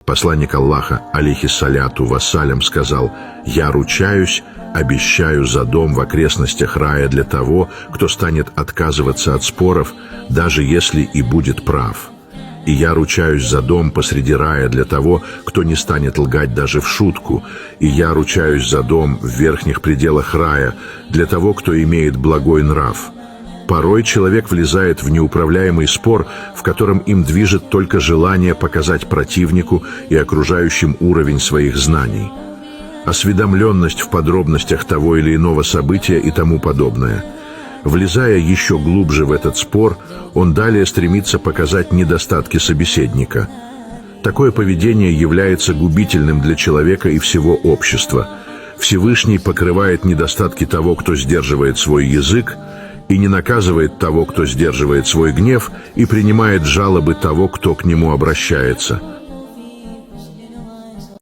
Посланник Аллаха, алейхиссаляту вассалям, сказал: «Я ручаюсь, обещаю за дом в окрестностях рая для того, кто станет отказываться от споров, даже если и будет прав. И я ручаюсь за дом посреди рая для того, кто не станет лгать даже в шутку. И я ручаюсь за дом в верхних пределах рая для того, кто имеет благой нрав». Порой человек влезает в неуправляемый спор, в котором им движет только желание показать противнику и окружающим уровень своих знаний. Осведомленность в подробностях того или иного события и тому подобное. Влезая еще глубже в этот спор, он далее стремится показать недостатки собеседника. Такое поведение является губительным для человека и всего общества. Всевышний покрывает недостатки того, кто сдерживает свой язык, и не наказывает того, кто сдерживает свой гнев, и принимает жалобы того, кто к нему обращается.